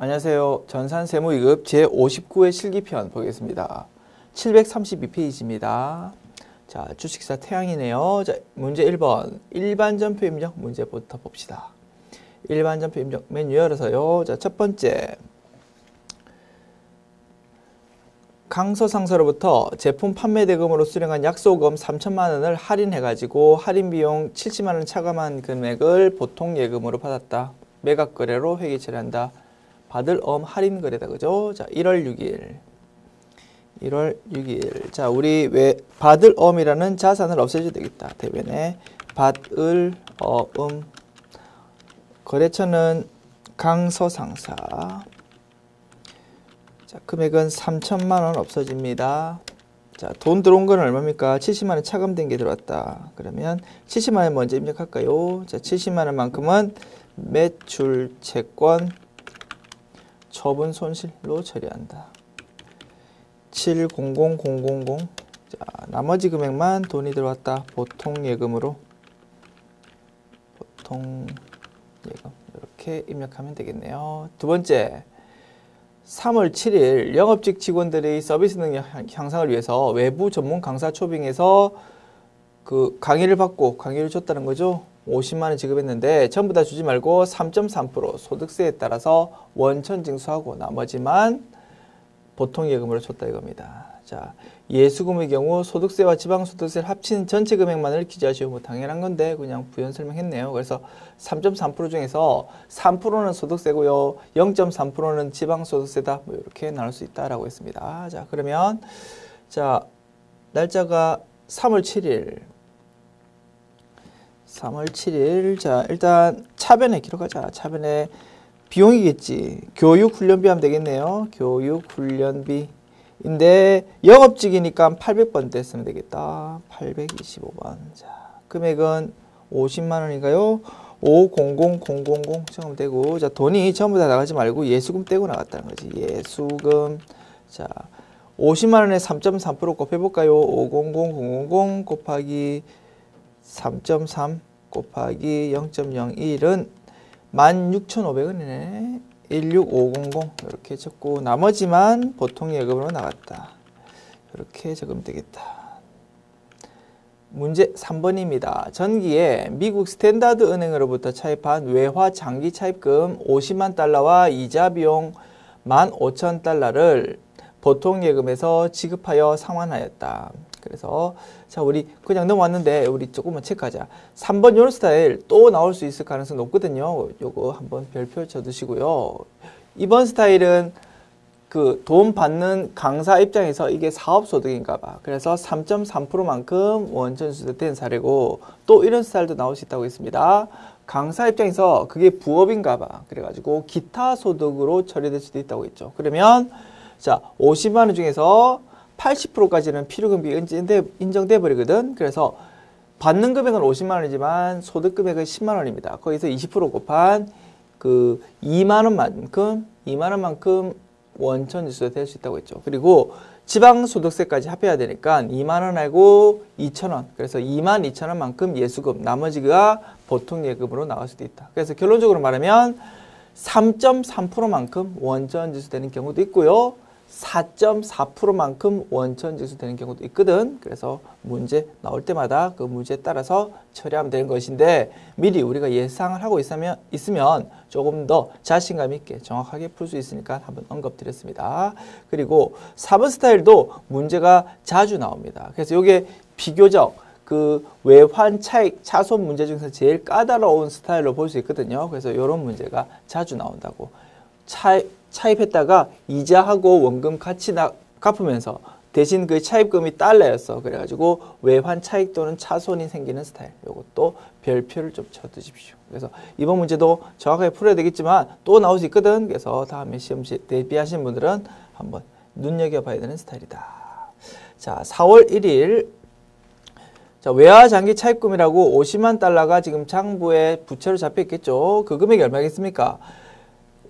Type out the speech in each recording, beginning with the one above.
안녕하세요. 전산세무위급 제59회 실기편 보겠습니다. 732페이지입니다. 자, 주식사 태양이네요. 자, 문제 1번. 일반전표 입력 문제부터 봅시다. 일반전표 입력 메뉴 열어서요. 자, 첫 번째. 강서상사로부터 제품 판매 대금으로 수령한 약소금 3천만 원을 할인해가지고 할인비용 70만 원 차감한 금액을 보통 예금으로 받았다. 매각 거래로 회계 처리한다. 받을 할인 거래다. 그죠? 자, 1월 6일. 자, 우리 왜 받을 이라는 자산을 없애줘야 되겠다. 대변에 받을 거래처는 강서상사. 자, 금액은 3천만 원 없어집니다. 자, 돈 들어온 건 얼마입니까? 70만 원 차감된 게 들어왔다. 그러면 70만 원 먼저 입력할까요? 자, 70만 원만큼은 매출 채권 처분 손실로 처리한다. 700000. 자, 나머지 금액만 돈이 들어왔다. 보통 예금으로. 보통 예금. 이렇게 입력하면 되겠네요. 두 번째. 3월 7일 영업직 직원들의 서비스 능력 향상을 위해서 외부 전문 강사 초빙해서 그 강의를 받고 강의를 줬다는 거죠. 50만 원 지급했는데 전부 다 주지 말고 3.3% 소득세에 따라서 원천 징수하고 나머지만 보통 예금으로 줬다 이겁니다. 자, 예수금의 경우 소득세와 지방소득세를 합친 전체 금액만을 기재하시오. 뭐 당연한 건데 그냥 부연 설명했네요. 그래서 3.3% 중에서 3%는 소득세고요. 0.3%는 지방소득세다. 뭐 이렇게 나눌 수 있다라고 했습니다. 자, 그러면 자, 날짜가 3월 7일. 3월 7일. 자, 일단 차변에 기록하자. 차변에 비용이겠지. 교육훈련비 하면 되겠네요. 교육훈련비인데 영업직이니까 800번 쓰면 되겠다. 825번. 자, 금액은 50만 원인가요? 500000 적으면 되고. 자, 돈이 전부 다 나가지 말고 예수금 떼고 나갔다는 거지. 예수금. 자, 50만 원에 3.3% 곱해볼까요? 500000 곱하기 3.3 곱하기 0.01은 16,500원이네. 16500 이렇게 적고 나머지만 보통 예금으로 나갔다. 이렇게 적으면 되겠다. 문제 3번입니다. 전기에 미국 스탠다드 은행으로부터 차입한 외화 장기 차입금 50만 달러와 이자 비용 15,000달러를 보통 예금에서 지급하여 상환하였다. 그래서 자, 우리 그냥 넘어왔는데 우리 조금만 체크하자. 3번 요런 스타일 또 나올 수 있을 가능성이 높거든요. 요거 한번 별표 쳐두시고요. 이번 스타일은 그 돈 받는 강사 입장에서 이게 사업소득인가 봐. 그래서 3.3%만큼 원천 수득된 사례고 또 이런 스타일도 나올 수 있다고 했습니다. 강사 입장에서 그게 부업인가 봐. 그래가지고 기타 소득으로 처리될 수도 있다고 했죠. 그러면 자, 50만 원 중에서 80%까지는 필요금비 인정돼 버리거든. 그래서 받는 금액은 50만 원이지만 소득 금액은 10만 원입니다. 거기서 20% 곱한 그 2만 원만큼 원천 징수가 될 수 있다고 했죠. 그리고 지방소득세까지 합해야 되니까 2만 원하고 2천 원. 그래서 2만 2천 원만큼 예수금, 나머지가 보통 예금으로 나갈 수도 있다. 그래서 결론적으로 말하면 3.3%만큼 원천 징수되는 경우도 있고요. 4.4%만큼 원천 징수되는 경우도 있거든. 그래서 문제 나올 때마다 그 문제에 따라서 처리하면 되는 것인데 미리 우리가 예상을 하고 있으면 조금 더 자신감 있게 정확하게 풀 수 있으니까 한번 언급드렸습니다. 그리고 4번 스타일도 문제가 자주 나옵니다. 그래서 이게 비교적 그 외환 차익 차손 문제 중에서 제일 까다로운 스타일로 볼 수 있거든요. 그래서 이런 문제가 자주 나온다고. 차입했다가 이자하고 원금 같이 갚으면서 대신 그 차입금이 달러였어. 그래가지고 외환 차익 또는 차손이 생기는 스타일. 이것도 별표를 좀 쳐두십시오. 그래서 이번 문제도 정확하게 풀어야 되겠지만 또 나올 수 있거든. 그래서 다음에 시험 대비하시는 분들은 한번 눈여겨봐야 되는 스타일이다. 자, 4월 1일 자, 외화 장기 차입금이라고 50만 달러가 지금 장부에 부채로 잡혀 있겠죠. 그 금액이 얼마겠습니까?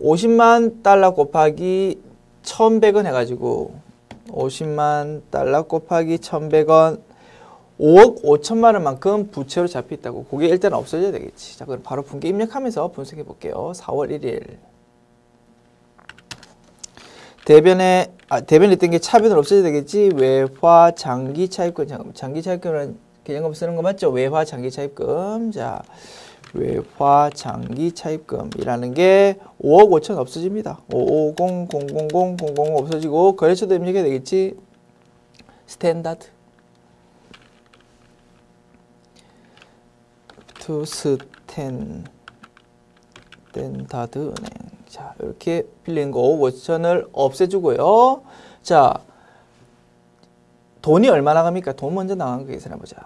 50만 달러 곱하기 1,100원 해가지고 50만 달러 곱하기 1,100원 5억 5천만 원만큼 부채로 잡혀 있다고. 그게 일단 없어져야 되겠지. 자, 그럼 바로 분기 입력하면서 분석해 볼게요. 4월 1일 대변에 있던 게 차변을 없애야 되겠지. 외화 장기 차입금. 잠깐만. 장기 차입금은 개념금 쓰는 거 맞죠? 외화 장기 차입금. 자, 외화 장기 차입금이라는 게 5억 5천 없어집니다. 550, 000, 000 없어지고 거래처도 입력해야 되겠지. 스탠다드. 투 스탠다드 은행. 자, 이렇게 빌린 거 5억 5천을 없애주고요. 자, 돈이 얼마 나갑니까? 돈 먼저 나간 거 계산해보자.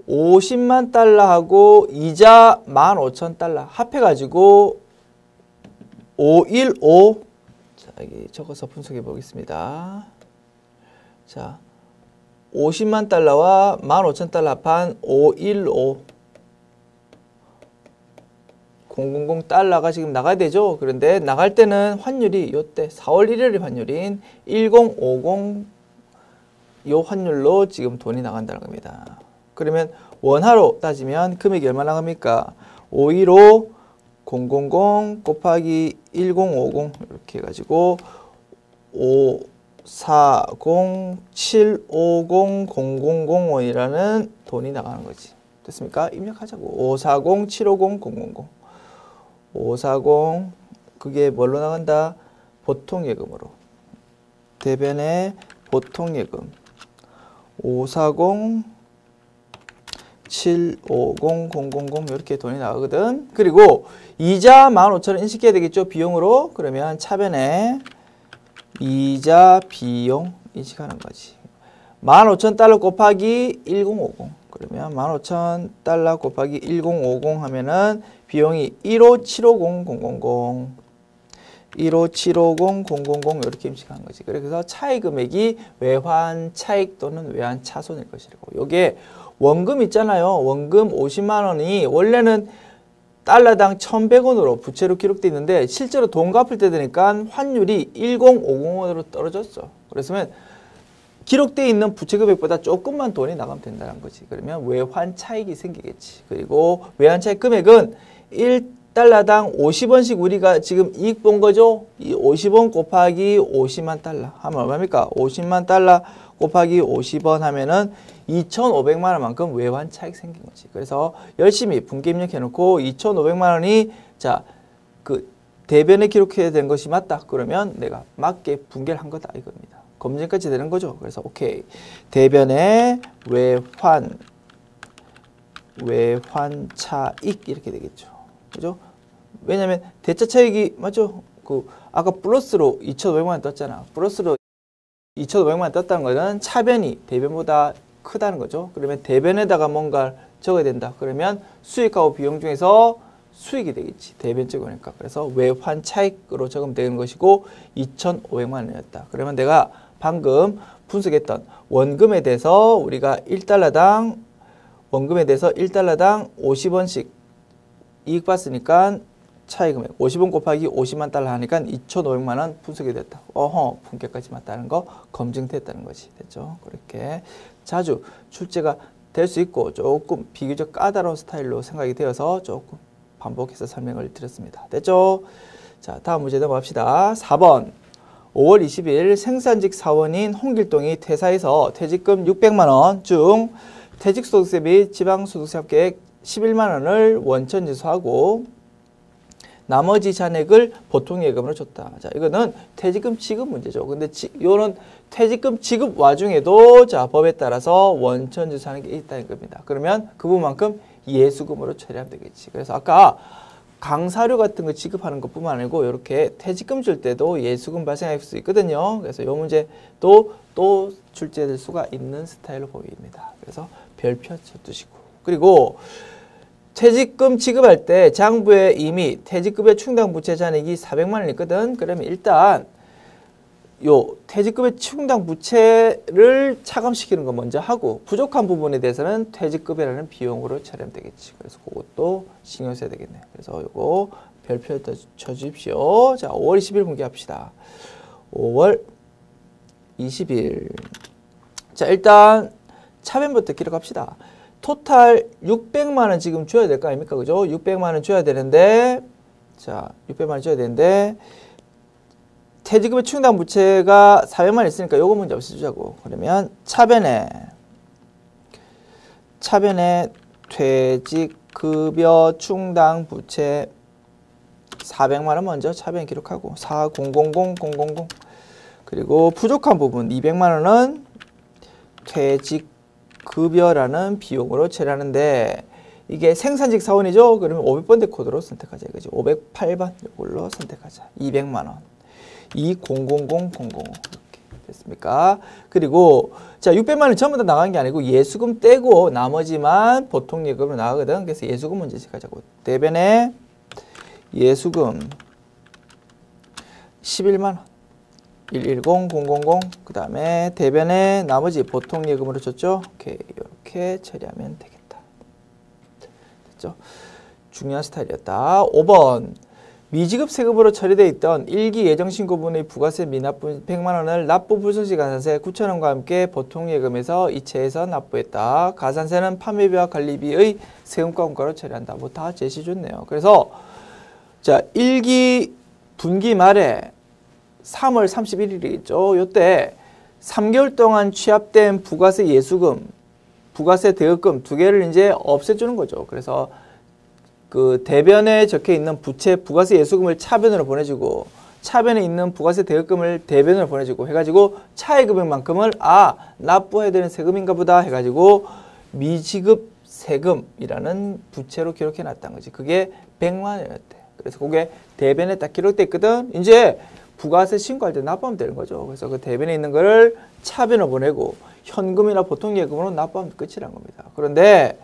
50만 달러하고 이자 15,000달러 합해가지고 515. 자, 여기 적어서 분석해 보겠습니다. 자, 50만 달러와 15,000달러 합한 515. 000 달러가 지금 나가야 되죠. 그런데 나갈 때는 환율이 요때 4월 1일 환율인 1050 요 환율로 지금 돈이 나간다는 겁니다. 그러면 원화로 따지면 금액이 얼마 나갑니까? 515 000 곱하기 1050 이렇게 해가지고 540 750 0001이라는 돈이 나가는 거지. 됐습니까? 입력하자고. 540 750 000 540 그게 뭘로 나간다? 보통예금으로. 대변의 보통예금 540 750 000 이렇게 돈이 나가거든. 그리고 이자 15,000원 인식해야 되겠죠. 비용으로. 그러면 차변에 이자 비용 인식하는 거지. 15,000달러 곱하기 1050. 그러면 15,000달러 곱하기 1050 하면은 비용이 15750 000 15750 000 이렇게 임식하는 거지. 그래서 차익 금액이 외환 차익 또는 외환 차손일 것이고, 요게 원금 있잖아요. 원금 50만 원이 원래는 달러당 1,100원으로 부채로 기록되어 있는데 실제로 돈 갚을 때 되니까 환율이 1050원으로 떨어졌어. 그래서 기록되어 있는 부채 금액보다 조금만 돈이 나가면 된다는 거지. 그러면 외환 차익이 생기겠지. 그리고 외환 차익 금액은 1달러당 50원씩 우리가 지금 이익 본 거죠. 이 50원 곱하기 50만 달러 하면 얼마입니까? 50만 달러 곱하기 50원 하면은 2,500만 원만큼 외환 차익 생긴 거지. 그래서 열심히 분기 입력해 놓고 2,500만 원이 자, 그 대변에 기록해야 되는 것이 맞다. 그러면 내가 맞게 분개를 한 거다 이겁니다. 검증까지 되는 거죠. 그래서 오케이. 대변에 외환 차익 이렇게 되겠죠. 그죠? 왜냐면 대차 차익이 맞죠? 그 아까 플러스로 2,500만 원 떴잖아. 플러스로 2,500만 원 떴다는 거는 차변이 대변보다 크다는 거죠. 그러면 대변에다가 뭔가를 적어야 된다. 그러면 수익하고 비용 중에서 수익이 되겠지. 대변 적으니까. 그래서 외환 차익으로 적으면 되는 것이고 2,500만 원이었다. 그러면 내가 방금 분석했던 원금에 대해서 우리가 1달러당 원금에 대해서 1달러당 50원씩 이익 봤으니까 차익 금액 50원 곱하기 50만 달러 하니까 2,500만 원 분석이 됐다. 어허, 분께까지 맞다는 거 검증됐다는 거지. 됐죠? 그렇게 자주 출제가 될 수 있고 조금 비교적 까다로운 스타일로 생각이 되어서 조금 반복해서 설명을 드렸습니다. 됐죠? 자, 다음 문제 넘어갑시다. 4번. 5월 20일 생산직 사원인 홍길동이 퇴사해서 퇴직금 600만 원 중 퇴직소득세 및 지방소득세 합계액 11만 원을 원천지수하고 나머지 잔액을 보통예금으로 줬다. 자, 이거는 퇴직금 지급 문제죠. 근데 요는 퇴직금 지급 와중에도 자, 법에 따라서 원천지수하는 게 있다는 겁니다. 그러면 그 부분만큼 예수금으로 처리하면 되겠지. 그래서 아까 강사료 같은 거 지급하는 것뿐만 아니고 이렇게 퇴직금 줄 때도 예수금 발생할 수 있거든요. 그래서 이 문제도 또 출제될 수가 있는 스타일로 보입니다. 그래서 별표 쳐두시고. 그리고 퇴직금 지급할 때 장부에 이미 퇴직급여 충당 부채 잔액이 400만 원 있거든. 그러면 일단 요 퇴직급여 충당 부채를 차감시키는 거 먼저 하고 부족한 부분에 대해서는 퇴직급여라는 비용으로 처리하면 되겠지. 그래서 그것도 신경 써야 되겠네요. 그래서 요거 별표 쳐주십시오. 자, 5월 20일 공개합시다. 5월 20일. 자, 일단 차변부터 기록합시다. 토탈 600만 원 지금 줘야 될 거 아닙니까? 그죠? 600만 원 줘야 되는데, 자, 600만 원 줘야 되는데, 퇴직급여 충당 부채가 400만 있으니까 요거 문제 없애주자고. 그러면 차변에 퇴직급여 충당 부채 400만 원 먼저 차변 기록하고 4000000 그리고 부족한 부분 200만 원은 퇴직급여라는 비용으로 처리하는데 이게 생산직 사원이죠? 그러면 500번대 코드로 선택하자 이거지. 508번 이걸로 선택하자. 200만 원. 2000000 이렇게 됐습니까? 그리고 자 600만 원 전부 다 나간 게 아니고 예수금 떼고 나머지만 보통예금으로 나가거든. 그래서 예수금 문제 시작하자고. 대변에 예수금 11만 원. 110000 그 다음에 대변에 나머지 보통예금으로 줬죠? 오케이 이렇게 처리하면 되겠다. 됐죠? 중요한 스타일이었다. 5번 미지급 세금으로 처리되어 있던 1기 예정신고분의 부가세 미납분 100만 원을 납부 불소시 가산세 9천 원과 함께 보통예금에서 이체해서 납부했다. 가산세는 판매비와 관리비의 세금과 원가로 처리한다. 뭐 다 제시 좋네요. 그래서 자 1기 분기 말에 3월 31일이겠죠. 요때 3개월 동안 취합된 부가세 예수금, 부가세 대여금 두 개를 이제 없애주는 거죠. 그래서 그 대변에 적혀 있는 부채 부가세 예수금을 차변으로 보내주고 차변에 있는 부가세 대여금을 대변으로 보내주고 해가지고 차액 금액만큼을 납부해야 되는 세금인가 보다 해가지고 미지급 세금이라는 부채로 기록해 놨다는 거지. 그게 100만 원이었대. 그래서 그게 대변에 딱 기록돼 있거든. 이제 부가세 신고할 때 납부하면 되는 거죠. 그래서 그 대변에 있는 거를 차변으로 보내고 현금이나 보통예금으로 납부하면 끝이란 겁니다. 그런데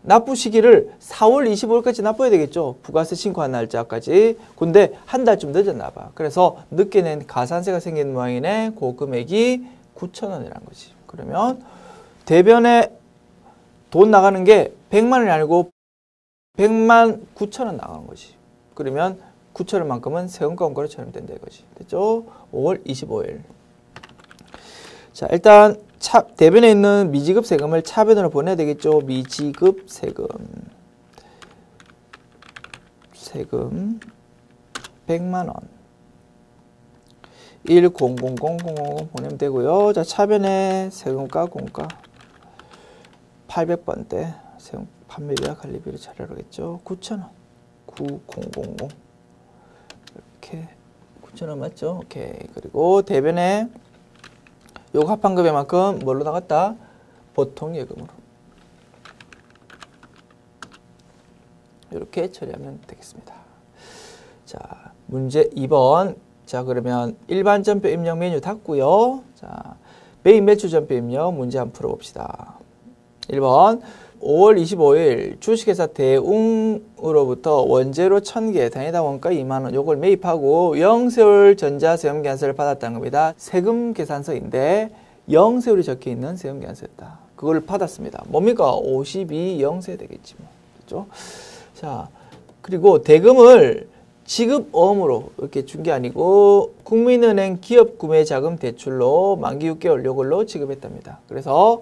납부 시기를 4월 25일까지 납부해야 되겠죠. 부가세 신고한 날짜까지. 근데 한 달쯤 늦었나 봐. 그래서 늦게 낸 가산세가 생긴 모양이네. 그 금액이 9,000원이라는 거지. 그러면 대변에 돈 나가는 게 100만 원이 아니고 100만 9천원 나가는 거지. 그러면 9천원만큼은 세금과 원가로 처리된다 이거지. 됐죠? 5월 25일. 자, 일단 대변에 있는 미지급 세금을 차변으로 보내야 되겠죠. 미지급 세금 100만 원 1000000 보내면 되고요. 자, 차변에 세금과 공가 800번대 세금 판매비와 관리비를 처리하겠죠. 9,000원 9000 이렇게 9,000원 맞죠? 오케이. 그리고 대변에 요거 합한 금액만큼 뭘로 나갔다? 보통예금으로. 이렇게 처리하면 되겠습니다. 자, 문제 2번. 자, 그러면 일반 전표 입력 메뉴 닫고요. 자, 메인 매출 전표 입력 문제 한번 풀어봅시다. 1번. 5월 25일 주식회사 대웅으로부터 원재료 1000개, 단위당 원가 2만 원 요걸 매입하고 영세월 전자세금 계산서를 받았다는 겁니다. 세금 계산서인데 영세월이 적혀 있는 세금 계산서였다. 그걸 받았습니다. 뭡니까? 52 영세 되겠지 뭐. 그렇죠? 자, 그리고 대금을 지급어음으로 이렇게 준 게 아니고 국민은행 기업구매자금 대출로 만기 6개월 요걸로 지급했답니다. 그래서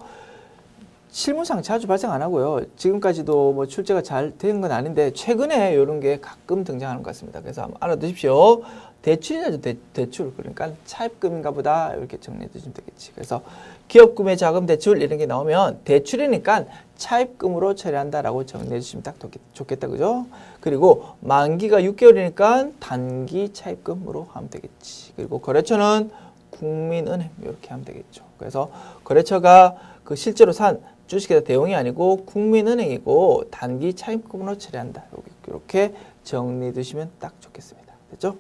실무상 자주 발생 안 하고요. 지금까지도 뭐 출제가 잘 되는 건 아닌데 최근에 이런 게 가끔 등장하는 것 같습니다. 그래서 한번 알아두십시오. 대출이죠. 대출. 그러니까 차입금인가 보다 이렇게 정리해 두시면 되겠지. 그래서 기업구매 자금 대출 이런 게 나오면 대출이니까 차입금으로 처리한다라고 정리해 주시면 딱 좋겠다. 그죠? 그리고 만기가 6개월이니까 단기 차입금으로 하면 되겠지. 그리고 거래처는 국민은행 이렇게 하면 되겠죠. 그래서 거래처가 그 실제로 산 주식회사 대웅이 아니고 국민은행이고 단기 차입금으로 처리한다. 이렇게 정리해 두시면 딱 좋겠습니다. 됐죠?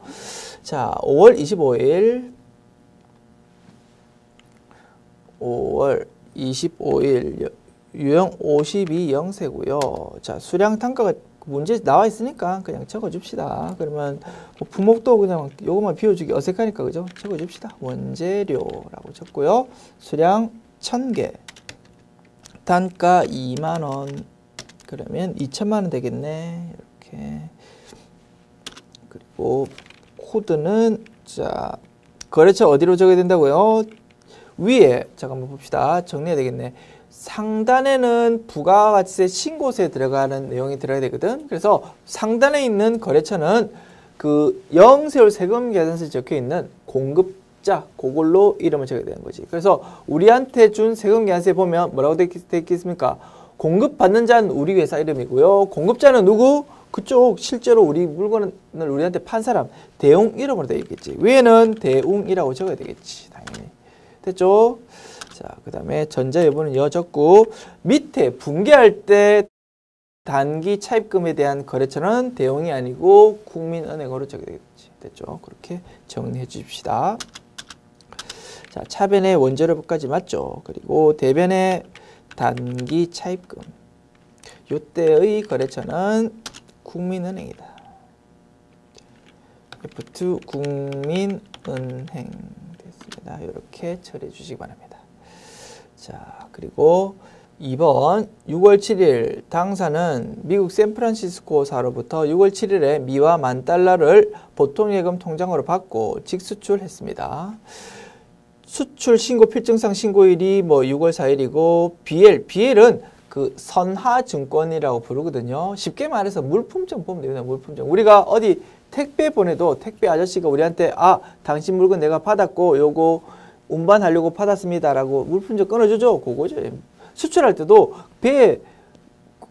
자, 5월 25일 유형 52 영세고요. 자, 수량 단가가 문제 나와 있으니까 그냥 적어 줍시다. 그러면 뭐 부목도 그냥 요것만 비워주기 어색하니까 그죠? 적어 줍시다. 원재료라고 적고요. 수량 1000개. 단가 2만 원. 그러면 2천만 원 되겠네. 이렇게. 그리고 코드는 자, 거래처 어디로 적어야 된다고요? 위에 잠깐만 봅시다. 정리해야 되겠네. 상단에는 부가가치세 신고세에 들어가는 내용이 들어가야 되거든. 그래서 상단에 있는 거래처는 그 영세율 세금 계산서에 적혀 있는 공급자 그걸로 이름을 적어야 되는 거지. 그래서 우리한테 준 세금 계산서에 보면 뭐라고 되어 있겠습니까? 공급받는 자는 우리 회사 이름이고요. 공급자는 누구? 그쪽 실제로 우리 물건을 우리한테 판 사람 대웅 이름으로 되어 있겠지. 위에는 대웅이라고 적어야 되겠지. 당연히. 됐죠? 자, 그 다음에 전자 여부는 여 적고 밑에 분개할 때 단기 차입금에 대한 거래처는 대웅이 아니고 국민은행으로 적어야 되겠지. 됐죠? 그렇게 정리해 주십시다. 자, 차변의 원재료부까지 맞죠? 그리고 대변의 단기 차입금. 요때의 거래처는 국민은행이다. F2 국민은행 됐습니다. 이렇게 처리해 주시기 바랍니다. 자, 그리고 2번 6월 7일 당사는 미국 샌프란시스코사로부터 6월 7일에 미화 $10,000를 보통예금 통장으로 받고 직수출했습니다. 수출 신고 필증상 신고일이 뭐 6월 4일이고 BL은 그 선하증권이라고 부르거든요. 쉽게 말해서 물품점 보면 됩니다. 물품점. 우리가 어디 택배 보내도 택배 아저씨가 우리한테 당신 물건 내가 받았고 요거 운반하려고 받았습니다라고 물품점 끊어주죠. 그거죠. 수출할 때도 배에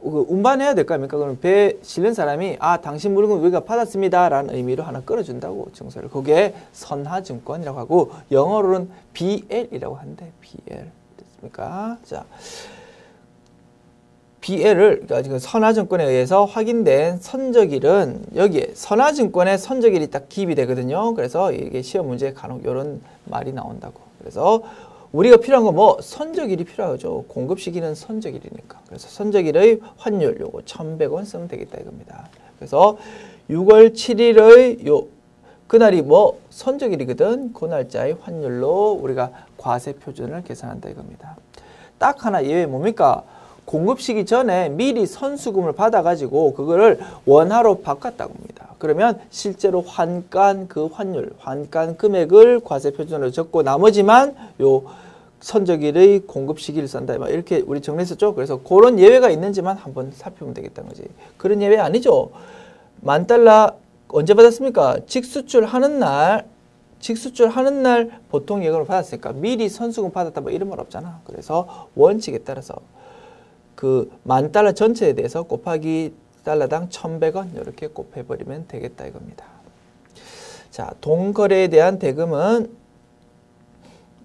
운반해야 될 거 아닙니까? 그럼 배에 실는 사람이 당신 물건 우리가 받았습니다라는 의미로 하나 끊어준다고 증서를. 그게 선하증권이라고 하고 영어로는 BL이라고 한대. BL 됐습니까? 자, BL을 그러니까 지금 선하증권에 의해서 확인된 선적일은 여기에 선하증권의 선적일이 딱 기입이 되거든요. 그래서 이게 시험 문제에 간혹 이런 말이 나온다고. 그래서 우리가 필요한 건 뭐 선적일이 필요하죠. 공급 시기는 선적일이니까. 그래서 선적일의 환율 요거 1,100원 쓰면 되겠다 이겁니다. 그래서 6월 7일의 요 그날이 뭐 선적일이거든. 그 날짜의 환율로 우리가 과세 표준을 계산한다 이겁니다. 딱 하나 예외 뭡니까? 공급 시기 전에 미리 선수금을 받아가지고 그거를 원화로 바꿨다고 합니다. 그러면 실제로 환간 그 환율, 환간 금액을 과세 표준으로 적고 나머지만 요 선적일의 공급 시기를 쓴다. 이렇게 우리 정리했었죠. 그래서 그런 예외가 있는지만 한번 살펴보면 되겠다는 거지. 그런 예외 아니죠. $10,000 언제 받았습니까? 직수출하는 날 보통 예금을 받았으니까 미리 선수금 받았다 뭐 이런 말 없잖아. 그래서 원칙에 따라서 그 $10,000 전체에 대해서 곱하기 달러당 1,100원 이렇게 곱해버리면 되겠다 이겁니다. 자, 동거래에 대한 대금은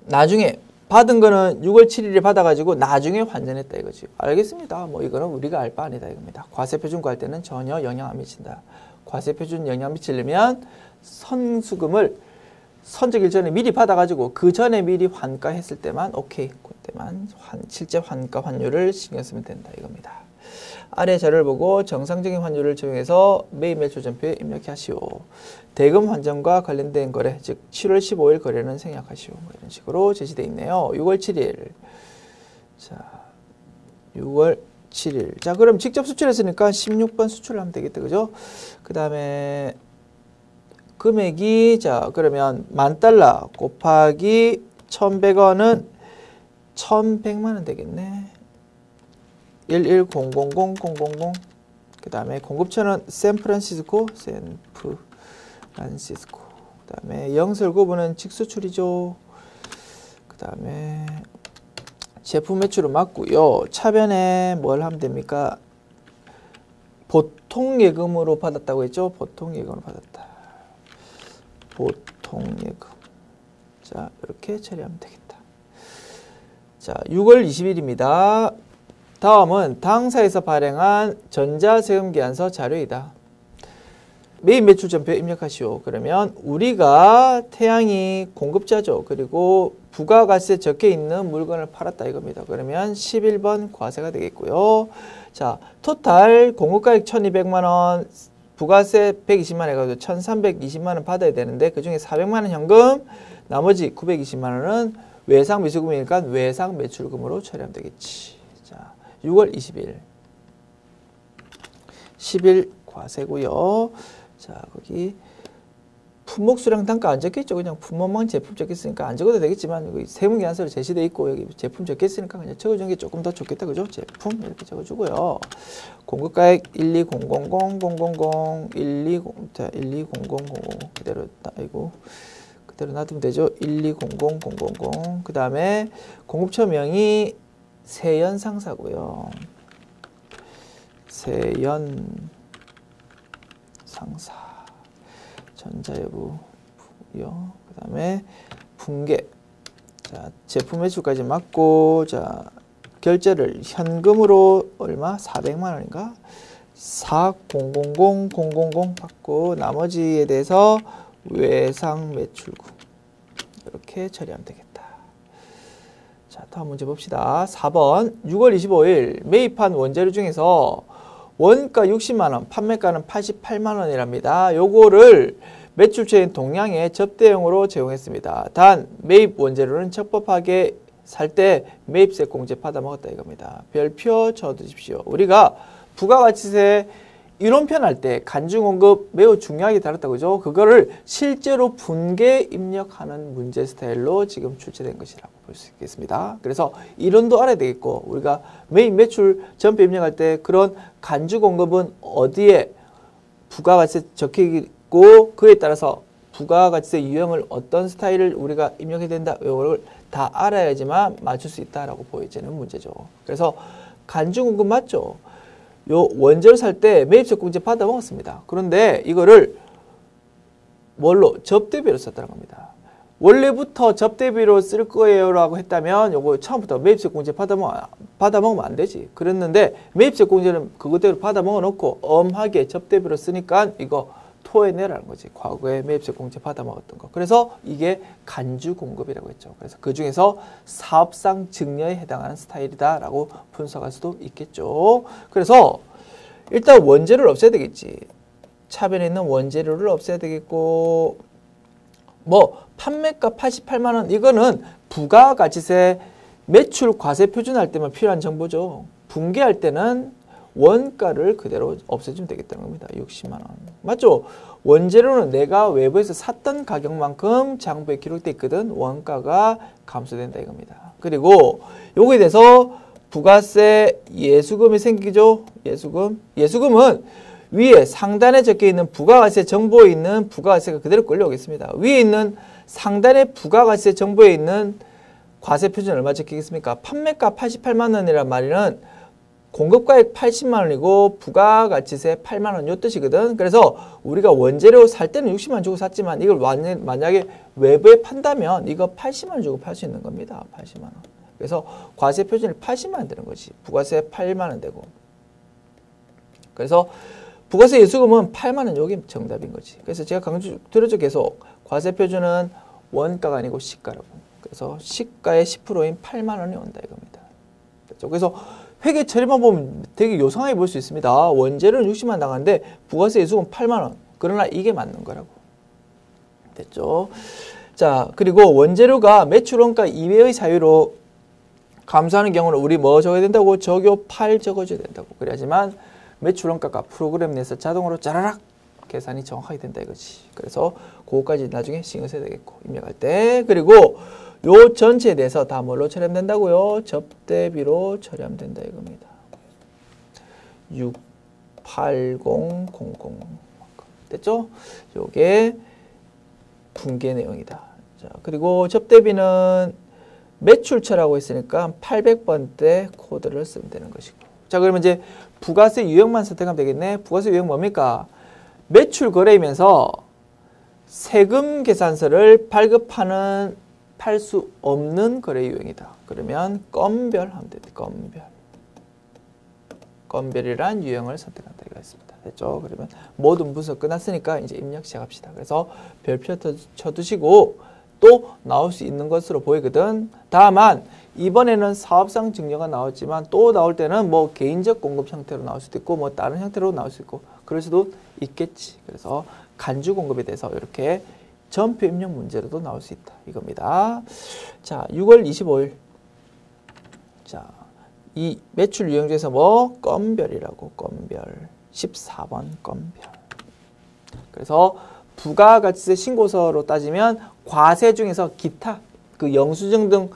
나중에 받은 거는 6월 7일에 받아가지고 나중에 환전했다 이거지. 알겠습니다. 뭐 이거는 우리가 알 바 아니다 이겁니다. 과세표준 구할 때는 전혀 영향 안 미친다. 과세표준 영향 미치려면 선수금을 선적일 전에 미리 받아가지고 그 전에 미리 환가했을 때만 오케이. 그때만 실제 환가 환율을 신경 쓰면 된다 이겁니다. 아래 자료를 보고 정상적인 환율을 적용해서 매일 매출전표에 입력하시오. 대금 환전과 관련된 거래, 즉 7월 15일 거래는 생략하시오. 뭐 이런 식으로 제시되어 있네요. 6월 7일. 자, 6월 7일. 자, 그럼 직접 수출했으니까 16번 수출을 하면 되겠다. 그죠? 그 다음에 금액이 자 그러면 $10,000 곱하기 1,100원은 1,100만 원 되겠네. 1100000 그 다음에 공급처는 샌프란시스코 그 다음에 영설구분은 직수출이죠. 그 다음에 제품 매출은 맞고요. 차변에 뭘 하면 됩니까? 보통예금으로 받았다고 했죠. 보통예금으로 받았다. 보통예금. 자, 이렇게 처리하면 되겠다. 자, 6월 20일입니다. 다음은 당사에서 발행한 전자세금계산서 자료이다. 매입 매출 전표에 입력하시오. 그러면 우리가 태양이 공급자죠. 그리고 부가가세 적혀 있는 물건을 팔았다 이겁니다. 그러면 11번 과세가 되겠고요. 자, 토탈 공급가액 1,200만 원, 부가세 120만 원 해가지고 1,320만 원 받아야 되는데 그중에 400만 원 현금, 나머지 920만 원은 외상 미수금이니까 외상 매출금으로 처리하면 되겠지. 자, 6월 20일. 10일 과세고요. 자, 거기 품목 수량 단가 안 적혀있죠. 그냥 품목만 제품 적혀있으니까 안 적어도 되겠지만 여기 세무계산서로 제시되어 있고 여기 제품 적혀있으니까 그냥 적어주는 게 조금 더 좋겠다. 그죠? 제품 이렇게 적어주고요. 공급가액 1200000 120 자, 1200000 그대로 아이고 그대로 놔두면 되죠. 1200000 그 다음에 공급처명이 세연상사고요. 세연상사 전자여부요. 그 다음에 분계. 자, 제품 매출까지 맞고, 자, 결제를 현금으로 얼마? 400만 원인가? 4000 받고, 나머지에 대해서 외상 매출구. 이렇게 처리하면 되겠다. 자, 다음 문제 봅시다. 4번. 6월 25일 매입한 원재료 중에서 원가 60만 원, 판매가는 88만 원이랍니다. 요거를 매출처인 동량에 접대용으로 제공했습니다. 단 매입 원재료는 적법하게 살 때 매입세 공제 받아 먹었다 이겁니다. 별표 쳐두십시오. 우리가 부가가치세 이론편 할 때 간주공급 매우 중요하게 다뤘다고 그죠? 그거를 실제로 분계 입력하는 문제 스타일로 지금 출제된 것이라고 볼 수 있겠습니다. 그래서 이론도 알아야 되겠고 우리가 매입 매출 전표 입력할 때 그런 간주공급은 어디에 부가가치세 적혀있고 그에 따라서 부가가치세 유형을 어떤 스타일을 우리가 입력해야 된다. 이걸 다 알아야지만 맞출 수 있다라고 보여지는 문제죠. 그래서 간주공급 맞죠? 요 원재료 살 때 매입세 공제 받아 먹었습니다. 그런데 이거를 뭘로? 접대비로 썼다는 겁니다. 원래부터 접대비로 쓸 거예요라고 했다면 요거 처음부터 매입세 공제 받아 먹으면 안 되지. 그랬는데 매입세 공제는 그거대로 받아 먹어 놓고 엄하게 접대비로 쓰니까 이거 토해내라는 거지. 과거에 매입세 공제 받아 먹었던 거. 그래서 이게 간주 공급이라고 했죠. 그래서 그 중에서 사업상 증여에 해당하는 스타일이다라고 분석할 수도 있겠죠. 그래서 일단 원재료를 없애야 되겠지. 차변에 있는 원재료를 없애야 되겠고 뭐 판매가 88만 원 이거는 부가가치세 매출 과세 표준할 때만 필요한 정보죠. 분계할 때는 원가를 그대로 없애주면 되겠다는 겁니다. 60만 원. 맞죠? 원재료는 내가 외부에서 샀던 가격만큼 장부에 기록돼 있거든. 원가가 감소된다 이겁니다. 그리고 요거에 대해서 부가세 예수금이 생기죠. 예수금은 위에 상단에 적혀 있는 부가가치세 정보에 있는 부가가치세가 그대로 끌려오겠습니다. 위에 있는 상단의 부가가치세 정보에 있는 과세 표준 얼마 적히겠습니까? 판매가 88만 원이란 말은 공급가액 80만 원이고 부가가치세 8만 원 요 뜻이거든. 그래서 우리가 원재료 살 때는 60만 원 주고 샀지만 이걸 만약에 외부에 판다면 이거 80만 원 주고 팔 수 있는 겁니다. 80만 원. 그래서 과세 표준이 80만 원 되는 거지. 부가세 8만 원 되고. 그래서 부가세 예수금은 8만 원 여기 정답인 거지. 그래서 제가 강조 드렸죠. 계속 과세 표준은 원가가 아니고 시가라고. 그래서 시가의 10%인 8만 원이 온다 이겁니다. 그래서 회계 처리만 보면 되게 요상하게 볼 수 있습니다. 원재료는 60만 원 나가는데 부가세 예수금 8만 원. 그러나 이게 맞는 거라고. 됐죠? 자, 그리고 원재료가 매출원가 이외의 사유로 감소하는 경우는 우리 뭐 적어야 된다고? 적요 8 적어줘야 된다고. 그래야지만 매출원가가 프로그램 내에서 자동으로 짜라락 계산이 정확하게 된다 이거지. 그래서 그거까지 나중에 신경 써야 되겠고 입력할 때. 그리고 요 전체에 대해서 다 뭘로 처리하면 된다고요? 접대비로 처리하면 된다 이겁니다. 68000 됐죠? 요게 분계 내용이다. 자, 그리고 접대비는 매출처라고 했으니까 800번대 코드를 쓰면 되는 것이고. 자, 그러면 이제 부가세 유형만 선택하면 되겠네. 부가세 유형 뭡니까? 매출 거래이면서 세금 계산서를 발급하는 팔 수 없는 거래 유형이다. 그러면 건별 하면 됩니다. 건별이란 유형을 선택한다 이거 했습니다. 됐죠? 그러면 모든 분석 끝났으니까 이제 입력 시작합시다. 그래서 별표 쳐두시고 또 나올 수 있는 것으로 보이거든. 다만 이번에는 사업상 증여가 나왔지만 또 나올 때는 뭐 개인적 공급 형태로 나올 수도 있고 뭐 다른 형태로 나올 수 있고 그럴 수도 있겠지. 그래서 간주 공급에 대해서 이렇게 전표 입력 문제로도 나올 수 있다. 이겁니다. 자, 6월 25일. 자, 이 매출 유형 중에서 뭐? 건별이라고, 건별. 14번 건별. 그래서 부가가치세 신고서로 따지면 과세 중에서 기타 그 영수증 등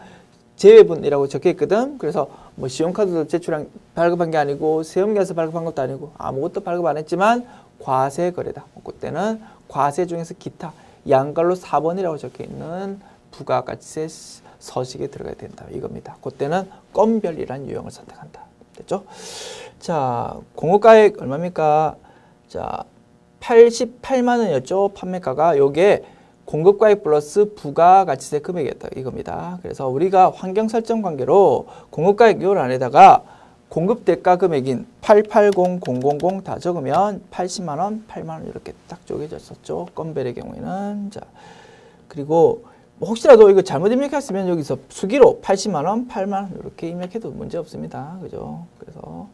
제외분이라고 적혀 있거든. 그래서 뭐 신용카드도 제출한 발급한 게 아니고 세금계에서 발급한 것도 아니고 아무것도 발급 안 했지만 과세 거래다. 그때는 과세 중에서 기타 양갈로 4번이라고 적혀 있는 부가가치세 서식에 들어가야 된다. 이겁니다. 그때는 건별이라는 유형을 선택한다. 됐죠? 자, 공급가액 얼마입니까? 자, 88만 원이었죠. 판매가가. 요게 공급가액 플러스 부가가치세 금액이었다. 이겁니다. 그래서 우리가 환경 설정 관계로 공급가액 요 안에다가 공급대가 금액인 880000 다 적으면 80만 원, 8만 원 이렇게 딱 쪼개졌었죠. 건별의 경우에는. 자, 그리고 혹시라도 이거 잘못 입력했으면 여기서 수기로 80만 원, 8만 원 이렇게 입력해도 문제 없습니다. 그죠? 그래서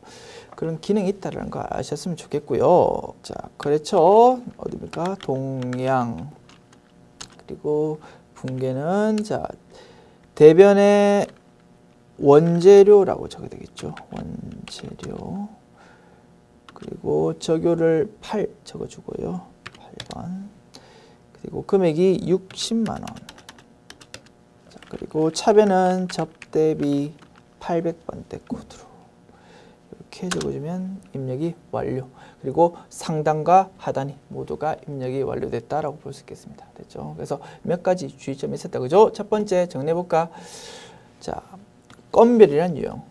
그런 기능이 있다는 거 아셨으면 좋겠고요. 자, 거래처 어디입니까? 동양. 그리고 분계는 자, 대변의 원재료라고 적어야 되겠죠. 원재료. 그리고 적요를 8 적어주고요. 8번. 그리고 금액이 60만 원. 자, 그리고 차변은 접대비 800번대 코드로 이렇게 적어주면 입력이 완료. 그리고 상단과 하단이 모두가 입력이 완료됐다라고 볼 수 있겠습니다. 됐죠? 그래서 몇 가지 주의점이 있었다. 그죠? 첫 번째 정리해볼까? 자, 건별이란 유형.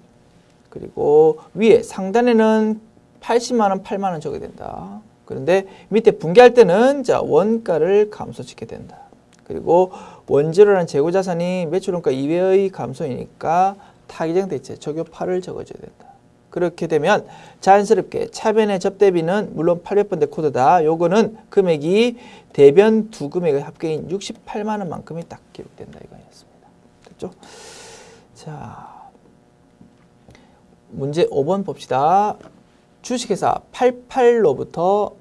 그리고 위에 상단에는 80만 원, 8만 원 적어야 된다. 그런데 밑에 분개할 때는 자, 원가를 감소시켜야 된다. 그리고 원재료라는 재고자산이 매출원가 이외의 감소이니까 타기정 대체 적요 8을 적어줘야 된다. 그렇게 되면 자연스럽게 차변의 접대비는 물론 800번대 코드다. 요거는 금액이 대변 두 금액의 합계인 68만 원만큼이 딱 기록된다 이거였습니다. 됐죠? 자, 문제 5번 봅시다. 주식회사 88로부터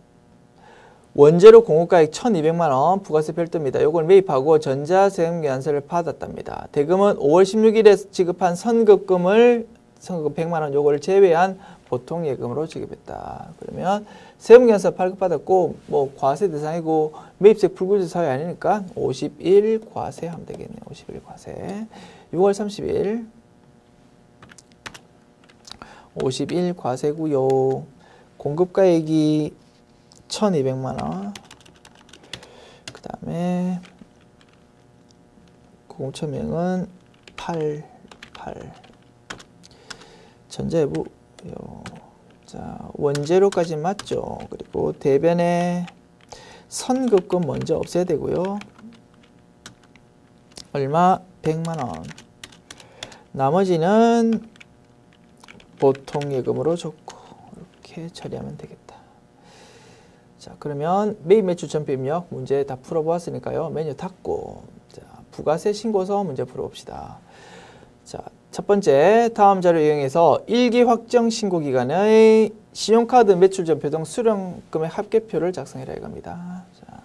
원재료 공급가액 1,200만 원 부가세 별도입니다. 요걸 매입하고 전자세금계산서를 받았답니다. 대금은 5월 16일에 지급한 선급금 100만 원 요걸 제외한 보통 예금으로 지급했다. 그러면 세금계산서 발급받았고 뭐 과세 대상이고 매입세 불구제 사유 아니니까 50일 과세하면 되겠네요. 50일 과세. 6월 30일 50일 과세고요. 공급가액이 1,200만 원. 그 다음에 공급처명은 8. 전자예부. 자, 원재료까지 맞죠. 그리고 대변에 선급금 먼저 없애야 되고요. 얼마? 100만 원. 나머지는 보통 예금으로 줬고 이렇게 처리하면 되겠다. 자, 그러면 매입 매출 전표 입력 문제 다 풀어보았으니까요. 메뉴 닫고 자, 부가세 신고서 문제 풀어봅시다. 자, 첫 번째 다음 자료 이용해서 일기 확정 신고 기간의 신용카드 매출 전표 등 수령금의 합계표를 작성해라 이겁니다. 자,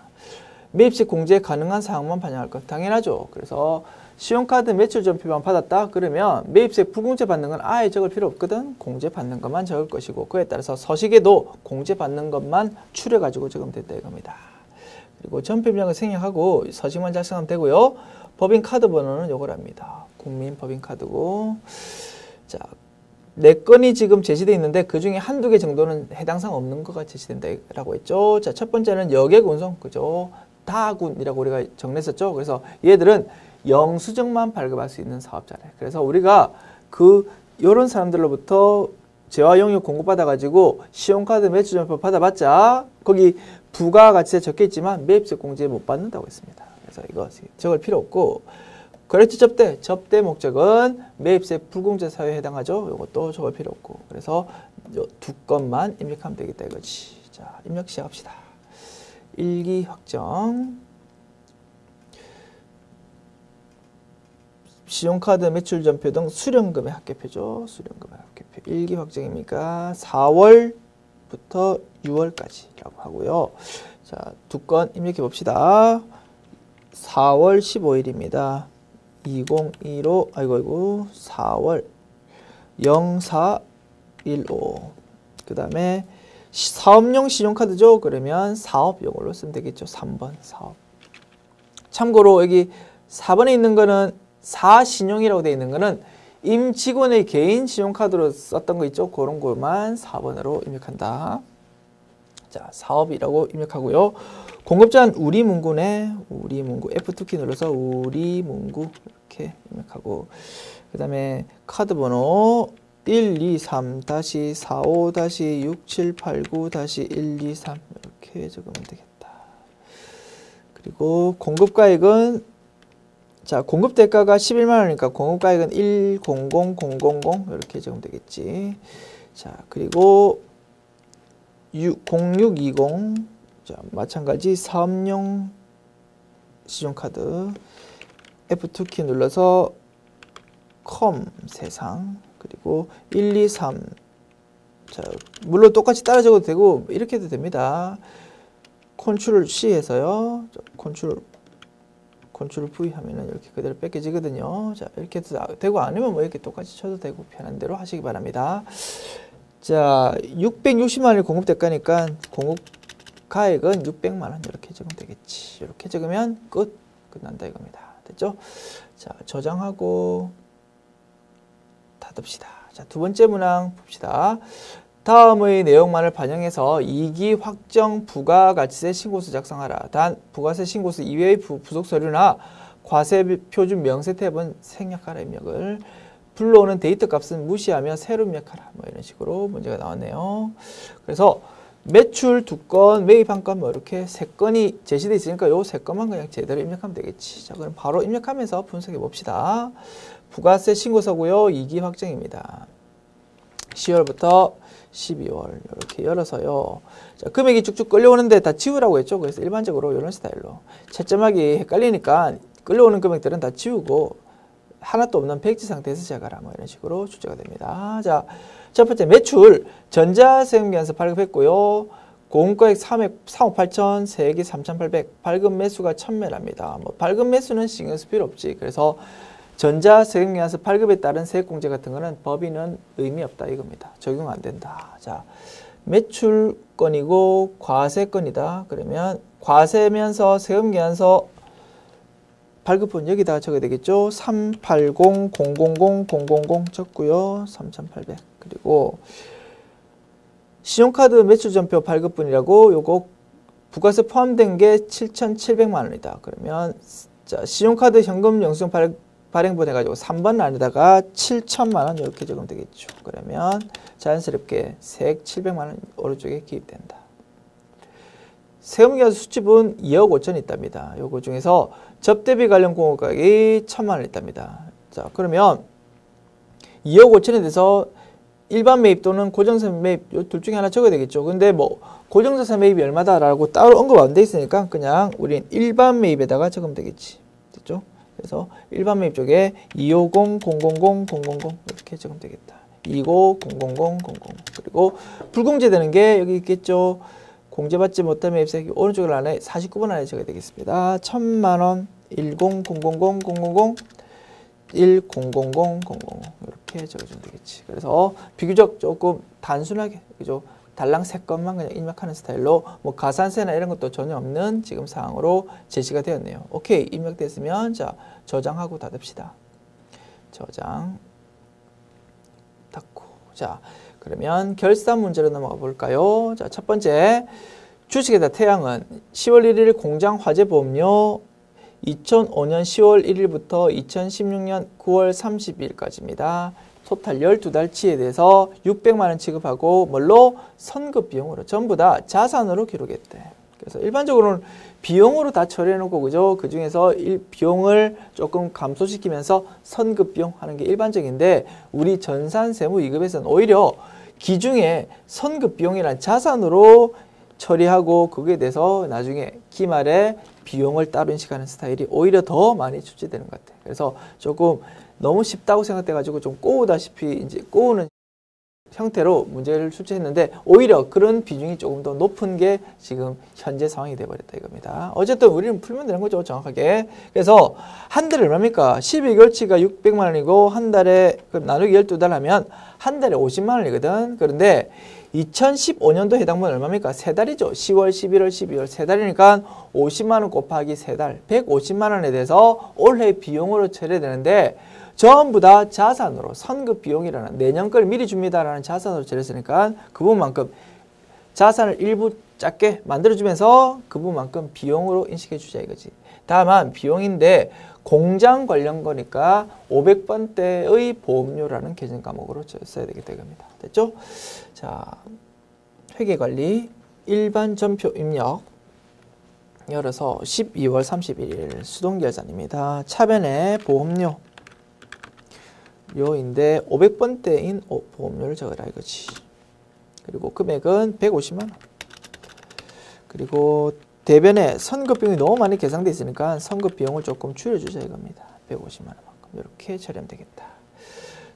매입 시 공제 가능한 사항만 반영할 것 당연하죠. 그래서 신용카드 매출 전표만 받았다 그러면 매입세 불공제 받는 건 아예 적을 필요 없거든. 공제 받는 것만 적을 것이고 그에 따라서 서식에도 공제 받는 것만 추려 가지고 적으면 된다 이겁니다. 그리고 전표 입력을 생략하고 서식만 작성하면 되고요. 법인카드 번호는 요거랍니다. 국민법인카드고 자, 4건이 지금 제시되어 있는데 그 중에 한두 개 정도는 해당사항 없는 거가 제시된다라고 했죠. 자, 첫 번째는 여객 운송 그죠? 다군이라고 우리가 정리했었죠. 그래서 얘들은 영수증만 발급할 수 있는 사업자래. 그래서 우리가 요런 사람들로부터 재화용역 공급받아 가지고 신용카드 매출전표 받아봤자 거기 부가가치세 적혀 있지만 매입세 공제 못 받는다고 했습니다. 그래서 이거 적을 필요 없고 거래처 접대 목적은 매입세 불공제 사유에 해당하죠. 이것도 적을 필요 없고 그래서 요 두 건만 입력하면 되겠다 이거지. 자, 입력 시작합시다. 일기 확정 신용카드 매출전표 등 수령금의 합계표죠. 수령금의 합계표. 일기 확정입니까? 4월부터 6월까지라고 하고요. 자, 두 건 입력해 봅시다. 4월 15일입니다. 2015 아이고 4월 0415 그 다음에 사업용 신용카드죠. 그러면 사업 이걸로 쓰면 되겠죠. 3번 사업. 참고로 여기 4번에 있는 거는 사신용이라고 되어 있는 거는 임직원의 개인 신용카드로 썼던 거 있죠. 그런 것만 4번으로 입력한다. 자, 사업이라고 입력하고요. 공급자는 우리문구네. 우리문구 F2키 눌러서 우리문구 이렇게 입력하고 그 다음에 카드 번호 123-45-6789-123 이렇게 적으면 되겠다. 그리고 공급가액은 자, 공급 대가가 11만 원이니까 공급가액은 100,000 이렇게 적으면 되겠지. 자, 그리고 0620 자, 마찬가지 사업용 신용카드 F2키 눌러서 세상 그리고 123 자, 물론 똑같이 따라 적어도 되고 이렇게 해도 됩니다. 컨트롤 C 해서요. 컨트롤 V 하면은 이렇게 그대로 뺏겨지거든요. 자, 이렇게 해도 되고 아니면 뭐 이렇게 똑같이 쳐도 되고 편한 대로 하시기 바랍니다. 자, 660만 원이 공급 대가니까 공급 가액은 600만 원 이렇게 적으면 되겠지. 이렇게 적으면 끝난다 이겁니다. 됐죠? 자, 저장하고 닫읍시다. 자, 두 번째 문항 봅시다. 다음의 내용만을 반영해서 2기 확정 부가가치세 신고서 작성하라. 단 부가세 신고서 이외의 부속 서류나 과세 표준 명세 탭은 생략하라 입력을. 불러오는 데이터 값은 무시하며 새로 입력하라. 뭐 이런 식으로 문제가 나왔네요. 그래서 매출 2건, 매입 1건 뭐 이렇게 3건이 제시되어 있으니까 요 3건만 그냥 제대로 입력하면 되겠지. 자, 그럼 바로 입력하면서 분석해 봅시다. 부가세 신고서고요. 2기 확정입니다. 10월부터 12월 이렇게 열어서요. 자, 금액이 쭉쭉 끌려오는데 다 지우라고 했죠. 그래서 일반적으로 이런 스타일로 채점하기 헷갈리니까 끌려오는 금액들은 다 지우고 하나도 없는 백지 상태에서 시작하라. 뭐 이런 식으로 출제가 됩니다. 자, 첫 번째 매출 전자세금계산서 발급했고요. 공과액 3억 8천, 세액이 3,800, 발급 매수가 1,000매랍니다. 뭐 발급 매수는 신경 쓸 필요 없지. 그래서 전자세금계산서 발급에 따른 세액공제 같은 거는 법인은 의미 없다 이겁니다. 적용 안 된다. 자, 매출건이고 과세건이다. 그러면 과세면서 세금계산서 발급분 여기다 적어야 되겠죠. 380-000-000 적고요. 3,800. 그리고 신용카드 매출전표 발급분이라고 요거 부가세 포함된 게 7,700만 원이다. 그러면 자, 신용카드 현금 영수증 발행분 해가지고 3번 안에다가 7,000만 원 이렇게 적으면 되겠죠. 그러면 자연스럽게 세액 700만 원 오른쪽에 기입된다. 세금계산서 수집은 2억 5천이 있답니다. 요거 중에서 접대비 관련 공고가액이 1,000만 원 있답니다. 자, 그러면 2억 5천에 대해서 일반 매입 또는 고정세 매입 요 둘 중에 하나 적어야 되겠죠. 근데 뭐 고정자산 매입이 얼마다라고 따로 언급 안 돼 있으니까 그냥 우린 일반 매입에다가 적으면 되겠지. 됐죠? 그래서 일반 매입 쪽에 250-000-000 이렇게 적으면 되겠다. 250-000-000 그리고 불공제되는 게 여기 있겠죠. 공제받지 못한 매입세 오른쪽 안에 49번 안에 적어야 되겠습니다. 1,000만 원 10-000-000 1000-000 이렇게 적어주면 되겠지. 그래서 비교적 조금 단순하게 그죠? 달랑 3건만 그냥 입력하는 스타일로 뭐 가산세나 이런 것도 전혀 없는 지금 사항으로 제시가 되었네요. 오케이 입력됐으면 자 저장하고 닫읍시다. 저장 닫고 자 그러면 결산 문제로 넘어가 볼까요? 자 첫 번째 주식회사 태양은 10월 1일 공장 화재 보험료 2005년 10월 1일부터 2016년 9월 30일까지입니다. 토탈 12달치에 대해서 600만 원 지급하고 뭘로? 선급 비용으로 전부 다 자산으로 기록했대. 그래서 일반적으로는 비용으로 다 처리해 놓고 그죠? 그 중에서 비용을 조금 감소시키면서 선급 비용 하는 게 일반적인데 우리 전산세무위급에서는 오히려 기중에 선급 비용이란 자산으로 처리하고 거기에 대해서 나중에 기말에 비용을 따로 인식하는 스타일이 오히려 더 많이 출제되는 것 같아요. 그래서 조금 너무 쉽다고 생각돼가지고 좀 꼬우다시피 이제 꼬우는 형태로 문제를 출제했는데 오히려 그런 비중이 조금 더 높은 게 지금 현재 상황이 돼버렸다 이겁니다. 어쨌든 우리는 풀면 되는 거죠 정확하게. 그래서 한 달에 얼마입니까? 12개월치가 600만 원이고 한 달에 그럼 나누기 12달 하면 한 달에 50만 원이거든. 그런데 2015년도 해당분 얼마입니까? 3달이죠. 10월, 11월, 12월 3달이니까 50만 원 곱하기 3달 150만 원에 대해서 올해 비용으로 처리되는데 전부 다 자산으로 선급 비용이라는 내년 걸 미리 줍니다라는 자산으로 처리했으니까 그 부분만큼 자산을 일부 작게 만들어주면서 그 부분만큼 비용으로 인식해 주자 이거지. 다만 비용인데 공장 관련 거니까 500번대의 보험료라는 개정 과목으로 써야 되겠다 이겁니다. 됐죠? 자, 회계관리 일반 전표 입력 열어서 12월 31일 수동결산입니다. 차변에 보험료 요인데 500번대인 보험료를 적으라 이거지. 그리고 금액은 150만 원. 그리고 대변에 선급 비용이 너무 많이 계산돼 있으니까 선급 비용을 조금 줄여주자 이겁니다. 150만 원만큼 이렇게 처리하면 되겠다.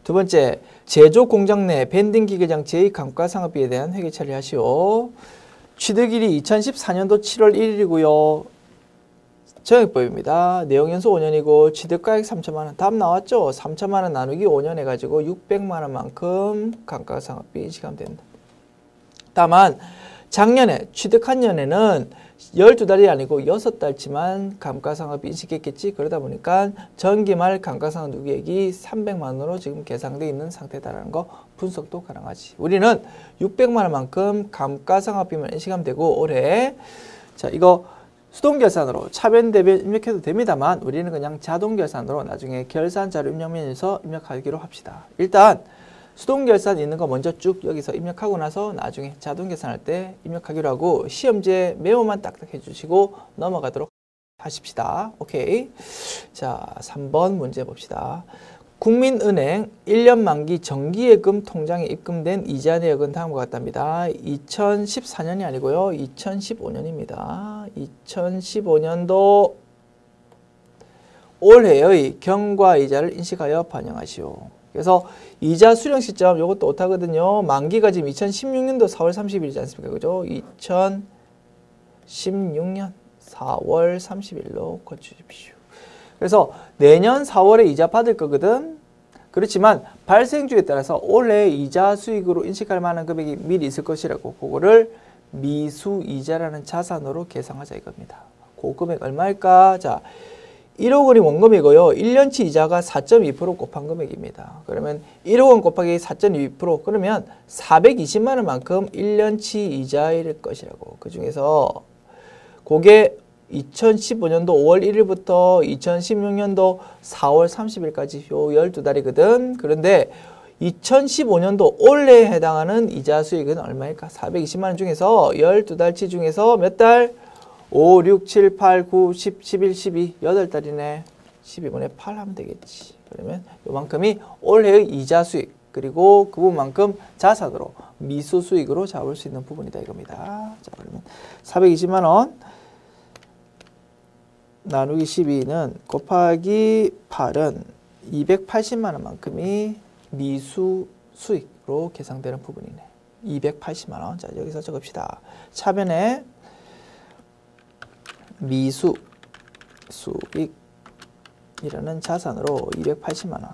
두 번째, 제조 공장 내 밴딩 기계장 제2 감가상각비에 대한 회계 처리하시오. 취득일이 2014년도 7월 1일이고요. 정액법입니다. 내용연수 5년이고 취득가액 3천만 원. 답 나왔죠? 3천만 원 나누기 5년 해가지고 600만 원만큼 감가상각비 인식하면 된다. 다만 작년에 취득한 년에는 12달이 아니고 6달치만 감가상각비 인식했겠지. 그러다 보니까 전기말 감가상각 누계액이 300만 원으로 지금 계상되어 있는 상태다라는 거 분석도 가능하지. 우리는 600만 원만큼 감가상각비만 인식하면 되고 올해 자 이거 수동결산으로 차변 대변 입력해도 됩니다만 우리는 그냥 자동결산으로 나중에 결산자료 입력면에서 입력하기로 합시다. 일단 수동결산 있는 거 먼저 쭉 여기서 입력하고 나서 나중에 자동결산할 때 입력하기로 하고 시험지에 메모만 딱딱 해주시고 넘어가도록 하십시다. 오케이. 자, 3번 문제 봅시다. 국민은행 1년 만기 정기예금 통장에 입금된 이자 내역은 다음과 같답니다. 2014년이 아니고요. 2015년입니다. 2015년도 올해의 경과이자를 인식하여 반영하시오. 그래서 이자 수령 시점 이것도 오타거든요. 만기가 지금 2016년도 4월 30일이지 않습니까? 그죠? 2016년 4월 30일로 거주십시오. 그래서 내년 4월에 이자 받을 거거든. 그렇지만 발생주에 따라서 올해 이자 수익으로 인식할 만한 금액이 미리 있을 것이라고 그거를 미수이자라는 자산으로 계상하자 이겁니다. 그 금액 얼마일까? 자, 1억 원이 원금이고요. 1년치 이자가 4.2% 곱한 금액입니다. 그러면 1억 원 곱하기 4.2% 그러면 420만 원만큼 1년치 이자일 것이라고. 그 중에서 그게 2015년도 5월 1일부터 2016년도 4월 30일까지 요 12달이거든. 그런데 2015년도 올해에 해당하는 이자 수익은 얼마일까? 420만 원 중에서 12달치 중에서 몇 달? 5, 6, 7, 8, 9, 10, 11, 12, 8달이네. 12분의 8 하면 되겠지. 그러면 요만큼이 올해의 이자 수익 그리고 그 부분만큼 자산으로 미수 수익으로 잡을 수 있는 부분이다 이겁니다. 자, 그러면 420만 원 나누기 12는 곱하기 8은 280만 원만큼이 미수 수익으로 계상되는 부분이네. 280만 원. 자, 여기서 적읍시다. 차변에 미수 수익이라는 자산으로 280만 원.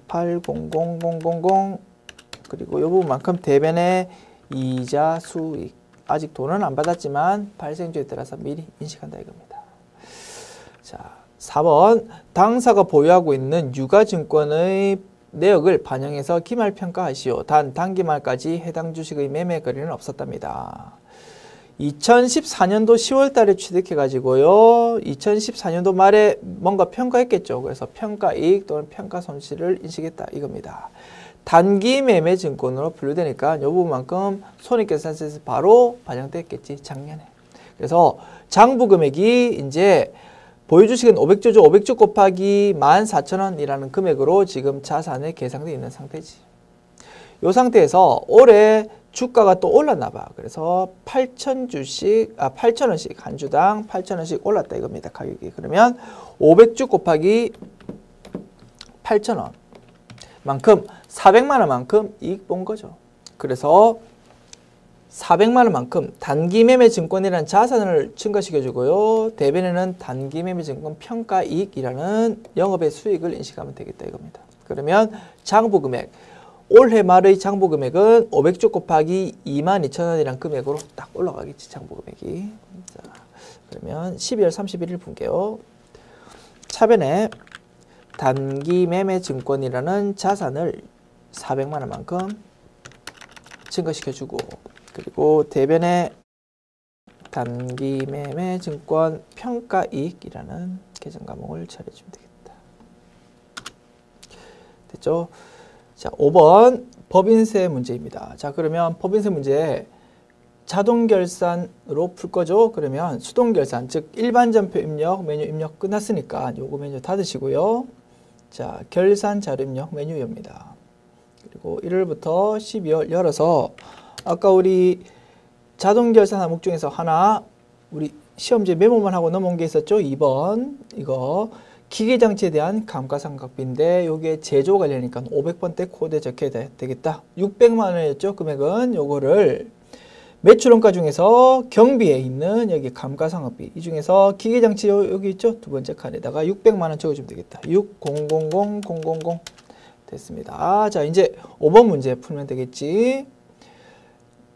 2800000 그리고 이 부분만큼 대변에 이자 수익. 아직 돈은 안 받았지만 발생주에 따라서 미리 인식한다 이겁니다. 자, 4번 당사가 보유하고 있는 유가증권의 내역을 반영해서 기말평가하시오. 단 단기말까지 해당 주식의 매매 거래는 없었답니다. 2014년도 10월 달에 취득해가지고요. 2014년도 말에 뭔가 평가했겠죠. 그래서 평가이익 또는 평가손실을 인식했다 이겁니다. 단기 매매 증권으로 분류되니까 이 부분만큼 손익계산서에서 바로 반영됐겠지 작년에. 그래서 장부 금액이 이제 보유주식은 500주죠. 500주 곱하기 14,000원이라는 금액으로 지금 자산에 계상되어 있는 상태지. 이 상태에서 올해 주가가 또 올랐나 봐. 그래서 8,000원씩 한 주당 8,000원씩 올랐다 이겁니다. 가격이. 그러면 500주 곱하기 8,000원 만큼 400만 원만큼 이익 본 거죠. 그래서 400만 원만큼 단기 매매 증권이라는 자산을 증가시켜 주고요. 대변에는 단기 매매 증권 평가이익이라는 영업의 수익을 인식하면 되겠다 이겁니다. 그러면 장부 금액 올해 말의 장부 금액은 500조 곱하기 22,000원이란 금액으로 딱 올라가겠지, 장부 금액이. 자, 그러면 12월 31일 분께요. 차변에 단기 매매 증권이라는 자산을 400만 원만큼 증가시켜주고, 그리고 대변에 단기 매매 증권 평가이익이라는 계정 과목을 처리해주면 되겠다. 됐죠? 자, 5번 법인세 문제입니다. 자, 그러면 법인세 문제 자동 결산으로 풀 거죠. 그러면 수동 결산, 즉 일반 전표 입력, 메뉴 입력 끝났으니까 요거 메뉴 닫으시고요. 자, 결산 자료 입력 메뉴입니다. 그리고 1월부터 12월 열어서 아까 우리 자동 결산 항목 중에서 하나 우리 시험지 메모만 하고 넘어온 게 있었죠. 2번 이거 기계장치에 대한 감가상각비인데 요게 제조 관련이니까 500번대 코드에 적혀야 되겠다. 600만 원이었죠. 금액은 요거를 매출원가 중에서 경비에 있는 여기 감가상각비 이 중에서 기계장치 여기 있죠. 두 번째 칸에다가 600만 원 적어주면 되겠다. 6000000 됐습니다. 자, 이제 5번 문제 풀면 되겠지.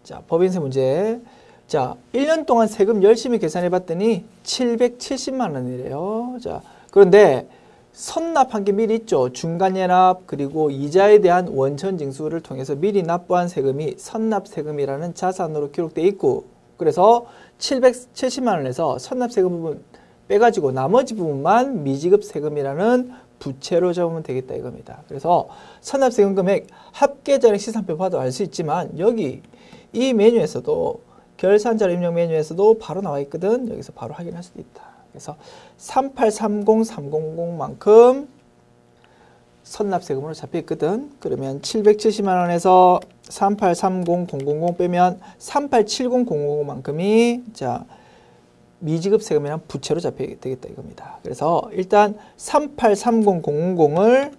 자, 법인세 문제. 자, 1년 동안 세금 열심히 계산해 봤더니 770만 원이래요. 자, 그런데 선납한 게 미리 있죠. 중간예납 그리고 이자에 대한 원천징수를 통해서 미리 납부한 세금이 선납세금이라는 자산으로 기록되어 있고, 그래서 770만 원에서 선납세금 부분 빼가지고 나머지 부분만 미지급세금이라는 부채로 적으면 되겠다 이겁니다. 그래서 선납세금 금액 합계자료 시산표 봐도 알 수 있지만 여기 이 메뉴에서도 결산자료 입력 메뉴에서도 바로 나와 있거든. 여기서 바로 확인할 수도 있다. 그래서 3830300만큼 선납세금으로 잡혀 있거든. 그러면 770만 원에서 3830000 빼면 3870000만큼이 자 미지급세금이란 부채로 잡혀 되겠다 이겁니다. 그래서 일단 3830000을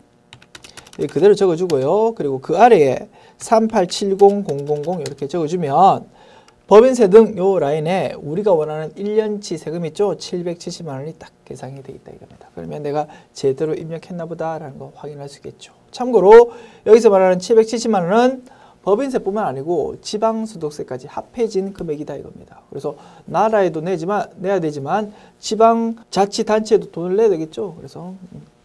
그대로 적어주고요. 그리고 그 아래에 3870000 이렇게 적어주면 법인세 등 요 라인에 우리가 원하는 1년치 세금 있죠? 770만 원이 딱 계산이 되겠다 이겁니다. 그러면 내가 제대로 입력했나 보다라는 거 확인할 수 있겠죠. 참고로 여기서 말하는 770만 원은 법인세뿐만 아니고 지방소득세까지 합해진 금액이다 이겁니다. 그래서 나라에도 내야 되지만 지방자치단체에도 돈을 내야 되겠죠. 그래서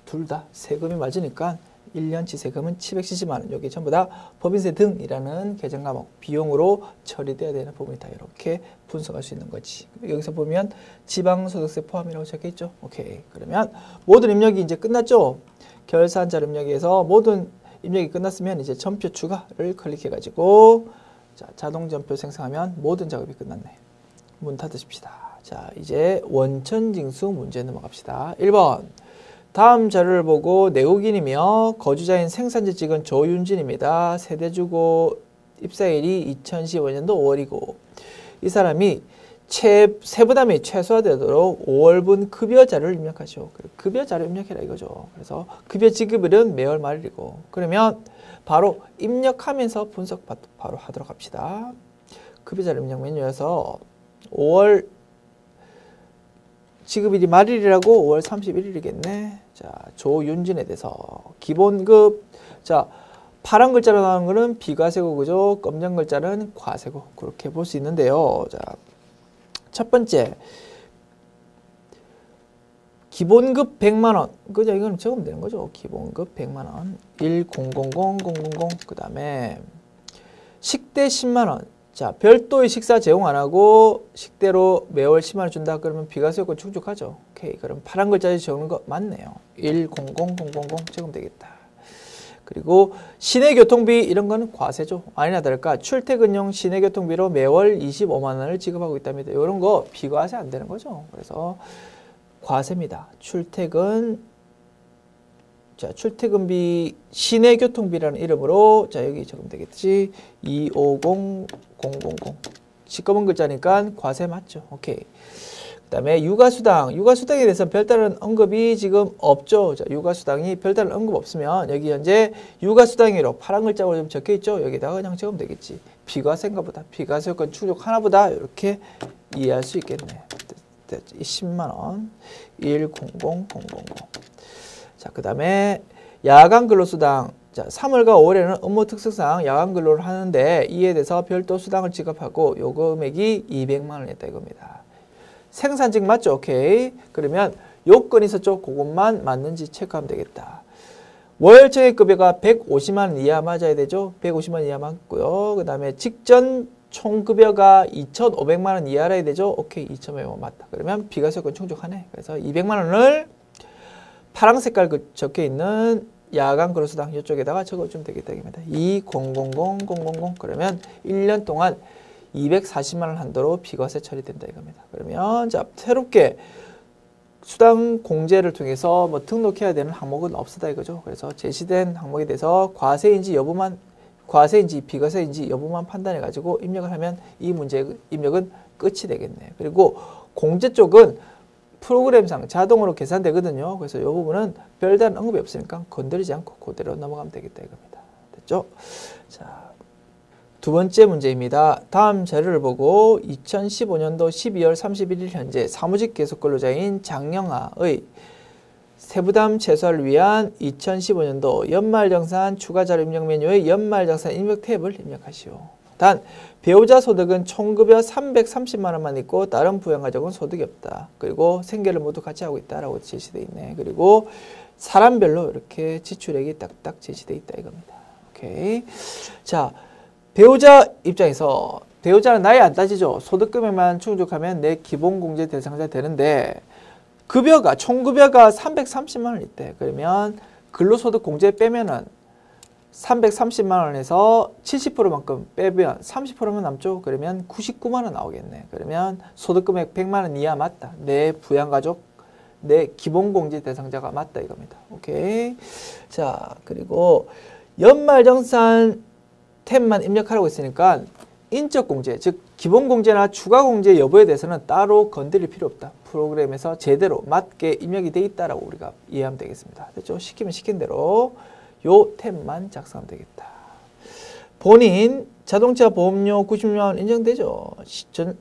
둘 다 세금이 맞으니까 1년치 세금은 770만 원. 여기 전부 다 법인세 등이라는 계정 과목 비용으로 처리돼야 되는 부분이다. 이렇게 분석할 수 있는 거지. 여기서 보면 지방소득세 포함이라고 적혀 있죠. 오케이. 그러면 모든 입력이 이제 끝났죠. 결산자료 입력에서 모든 입력이 끝났으면 이제 전표 추가를 클릭해가지고 자, 자동 전표 생성하면 모든 작업이 끝났네. 문 닫으십시다. 자, 이제 원천징수 문제 넘어갑시다. 1번. 다음 자료를 보고 내국인이며 거주자인 생산지 찍은 조윤진입니다. 세대주고 입사일이 2015년도 5월이고 이 사람이 세부담이 최소화되도록 5월분 급여자료를 입력하죠. 급여자료 입력해라 이거죠. 그래서 급여 지급일은 매월 말일이고 그러면 바로 입력하면서 분석 바로 하도록 합시다. 급여자료 입력 메뉴에서 5월 지급일이 말일이라고 5월 31일이겠네. 자, 조윤진에 대해서 기본급. 자, 파란 글자로 나오는 거는 비과세고 그죠? 검정 글자는 과세고 그렇게 볼 수 있는데요. 자, 첫 번째 기본급 100만 원. 그죠? 이건 적으면 되는 거죠. 기본급 100만 원. 1000000 그다음에 식대 10만 원. 자, 별도의 식사 제공 안 하고 식대로 매월 10만 원 준다. 그러면 비과세 요건 충족하죠. 오케이. 그럼 파란 글자에 적는 거 맞네요. 1000000 적으면 되겠다. 그리고 시내교통비 이런 거는 과세죠. 아니나 다를까 출퇴근용 시내교통비로 매월 25만 원을 지급하고 있답니다. 이런 거 비과세 안 되는 거죠. 그래서 과세입니다. 자, 출퇴근비 시내교통비라는 이름으로 자 여기 적으면 되겠지. 250000 시꺼먼 글자니까 과세 맞죠. 오케이. 그다음에 육아수당에 대해서 별다른 언급이 지금 없죠. 자, 육아수당이 별다른 언급 없으면 여기 현재 육아수당으로 파란 글자로 좀 적혀 있죠. 여기다가 그냥 적으면 되겠지. 비과세인가 보다. 비과세 요건 충족하나 보다. 이렇게 이해할 수 있겠네. 10만 원. 100000. 자, 그다음에 야간 근로수당 자, 3월과 5월에는 업무 특성상 야간 근로를 하는데 이에 대해서 별도 수당을 지급하고 요 금액이 200만 원이었다 이겁니다. 생산직 맞죠? 오케이. 그러면 요건이 있었죠? 그것만 맞는지 체크하면 되겠다. 월 정액급여가 150만 원 이하 맞아야 되죠? 150만 원 이하 맞고요. 그 다음에 직전 총급여가 2,500만 원 이하라 해야 되죠? 오케이. 2,500만 원 맞다. 그러면 비과세요건 충족하네. 그래서 200만 원을 파란 색깔 적혀있는 야간 근로수당 이쪽에다가 적어주면 되겠다. 20000000 그러면 1년 동안 240만 원 한도로 비과세 처리된다 이겁니다. 그러면 자 새롭게 수당 공제를 통해서 뭐 등록해야 되는 항목은 없었다 이거죠. 그래서 제시된 항목에 대해서 과세인지 여부만 과세인지 비과세인지 여부만 판단해 가지고 입력을 하면 이 문제 입력은 끝이 되겠네. 그리고 공제 쪽은 프로그램상 자동으로 계산되거든요. 그래서 이 부분은 별다른 언급이 없으니까 건드리지 않고 그대로 넘어가면 되겠다 이겁니다. 됐죠? 자, 두 번째 문제입니다. 다음 자료를 보고 2015년도 12월 31일 현재 사무직 계속 근로자인 장영아의 세부담 최소화를 위한 2015년도 연말정산 추가자료 입력 메뉴의 연말정산 입력 탭을 입력하시오. 단 배우자 소득은 총급여 330만 원만 있고 다른 부양가족은 소득이 없다. 그리고 생계를 모두 같이 하고 있다라고 제시되어 있네. 그리고 사람별로 이렇게 지출액이 딱딱 제시되어 있다 이겁니다. 오케이. 자, 배우자 입장에서 배우자는 나이 안 따지죠. 소득 금액만 충족하면 내 기본공제 대상자 되는데 급여가 총급여가 330만 원 있대. 그러면 근로소득 공제 빼면은 330만 원에서 70%만큼 빼면 30%만 남죠. 그러면 99만 원 나오겠네. 그러면 소득금액 100만 원 이하 맞다. 내 부양가족, 내 기본공제 대상자가 맞다 이겁니다. 오케이. 자, 그리고 연말정산 탭만 입력하라고 했으니까 인적공제, 즉 기본공제나 추가공제 여부에 대해서는 따로 건드릴 필요 없다. 프로그램에서 제대로 맞게 입력이 돼 있다라고 우리가 이해하면 되겠습니다. 됐죠? 시키면 시킨 대로 요 탭만 작성하면 되겠다. 본인 자동차 보험료 96만 원 인정되죠.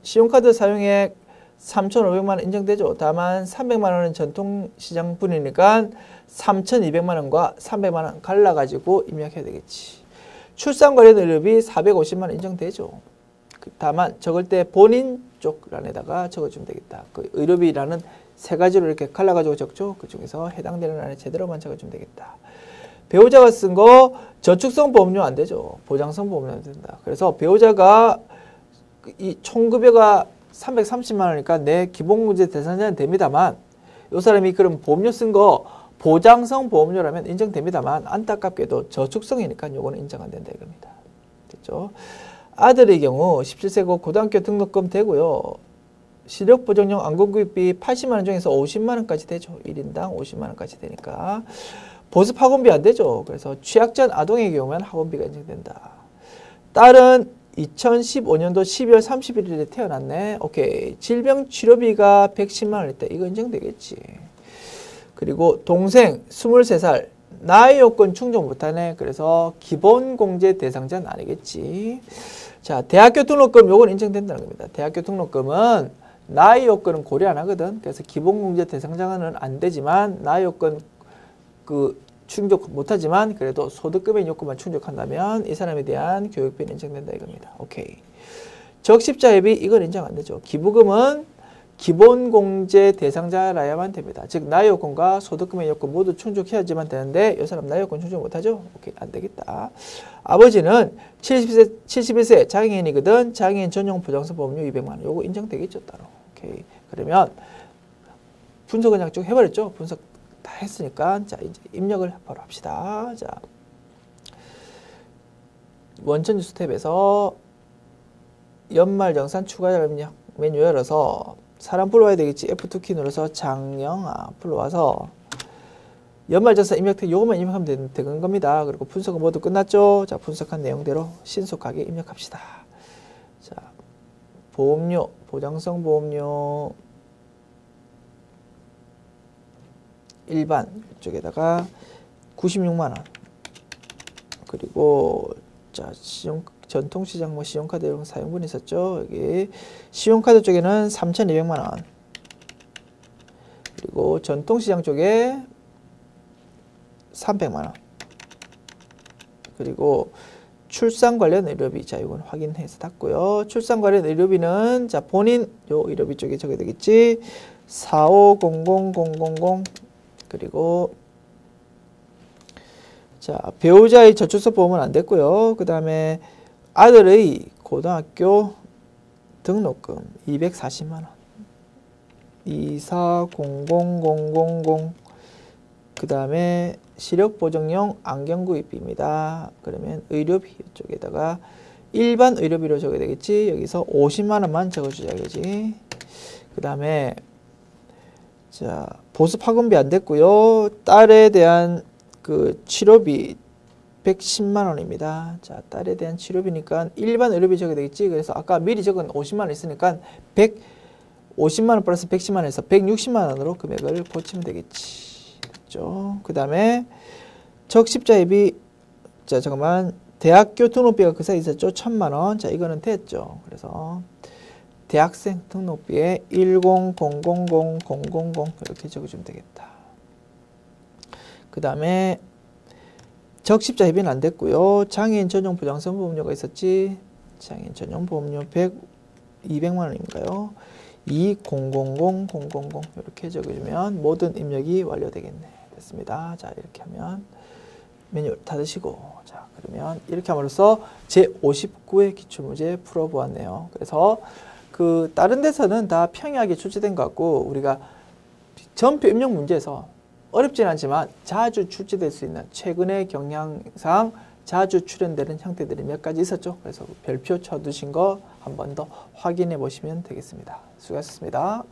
신용카드 사용액 3,500만 원 인정되죠. 다만 300만 원은 전통시장분이니까 3,200만 원과 300만 원 갈라가지고 입력해야 되겠지. 출산 관련 의료비 450만 원 인정되죠. 다만 적을 때 본인 쪽 란에다가 적어주면 되겠다. 그 의료비라는 세 가지로 이렇게 갈라가지고 적죠. 그 중에서 해당되는 란에 제대로만 적어주면 되겠다. 배우자가 쓴 거 저축성 보험료 안 되죠. 보장성 보험료 안 된다. 그래서 배우자가 이 총급여가 330만 원이니까 내 기본공제 대상자는 됩니다만 이 사람이 그럼 보험료 쓴 거 보장성 보험료라면 인정됩니다만 안타깝게도 저축성이니까 요거는 인정 안 된다 이겁니다. 됐죠? 아들의 경우 17세고 고등학교 등록금 되고요. 시력보정용 안건구입비 80만 원 중에서 50만 원까지 되죠. 1인당 50만 원까지 되니까. 보습 학원비 안 되죠. 그래서 취약전 아동의 경우면 학원비가 인정된다. 딸은 2015년도 12월 31일에 태어났네. 오케이. 질병치료비가 110만 원 있다. 이거 인정되겠지. 그리고 동생 23살. 나이 요건 충족 못하네. 그래서 기본공제 대상자는 아니겠지. 자, 대학교 등록금 요건 인정된다는 겁니다. 대학교 등록금은 나이 요건은 고려 안 하거든. 그래서 기본공제 대상자는 안 되지만 나이 요건 충족 못하지만 그래도 소득금액 요건만 충족한다면 이 사람에 대한 교육비는 인정된다 이겁니다. 오케이. 적십자회비 이건 인정 안 되죠. 기부금은 기본공제 대상자라야만 됩니다. 즉 나이 요건과 소득금액 요건 모두 충족해야지만 되는데 이 사람 나이 요건 충족 못하죠? 오케이, 안 되겠다. 아버지는 71세 장애인이거든. 장애인 전용 보장성 보험료 200만 원. 요거 인정되겠죠 따로. 오케이. 그러면 분석은 그냥 쭉 해버렸죠. 분석 다 했으니까 자 이제 입력을 바로 합시다. 자 원천 뉴스 탭에서 연말정산 추가자료 입력 메뉴 열어서 사람 불러와야 되겠지. F2키 눌러서 장영아 불러와서 연말정산 입력 탭 요것만 입력하면 되는 겁니다. 그리고 분석은 모두 끝났죠. 자 분석한 내용대로 신속하게 입력합시다. 자 보험료 보장성 보험료 일반 쪽에다가 96만 원 그리고 자 전통시장 뭐 신용카드 이런 사용분 있었죠. 여기 신용카드 쪽에는 3,200만 원 그리고 전통시장 쪽에 300만 원 그리고 출산 관련 의료비. 자, 이건 확인해서 닫고요. 출산 관련 의료비는 자, 본인 요 의료비 쪽에 적어야 되겠지. 4500000 그리고 자, 배우자의 저출산 보험은 안 됐고요. 그 다음에 아들의 고등학교 등록금 240만 원. 2400000 그 다음에 시력보정용 안경 구입비입니다. 그러면 의료비 이쪽에다가 일반 의료비로 적어야 되겠지. 여기서 50만 원만 적어줘야겠지. 그 다음에 자, 보습학원비 안 됐고요. 딸에 대한 그 치료비 110만 원입니다. 자, 딸에 대한 치료비니까 일반 의료비 적어야 되겠지. 그래서 아까 미리 적은 50만 원 있으니까 150만 원 플러스 110만 원에서 160만 원으로 금액을 고치면 되겠지. 됐죠? 그 다음에 적십자예비. 자, 잠깐만. 대학교 등록비가 그 사이에 있었죠? 1000만 원. 자, 이거는 됐죠. 그래서 대학생 등록비에 1000000 이렇게 적어주면 되겠다. 그 다음에 적십자 협의는 안 됐고요. 장애인 전용 보장성 보험료가 있었지. 장애인 전용 보험료 200만 원인가요? 2000000 이렇게 적어주면 모든 입력이 완료되겠네. 됐습니다. 자, 이렇게 하면 메뉴 닫으시고, 자, 그러면 이렇게 함으로써 제59회 기출문제 풀어보았네요. 그래서 그 다른 데서는 다 평이하게 출제된 것 같고, 우리가 전표 입력 문제에서 어렵진 않지만 자주 출제될 수 있는 최근의 경향상 자주 출연되는 형태들이 몇 가지 있었죠. 그래서 별표 쳐두신 거 한 번 더 확인해 보시면 되겠습니다. 수고하셨습니다.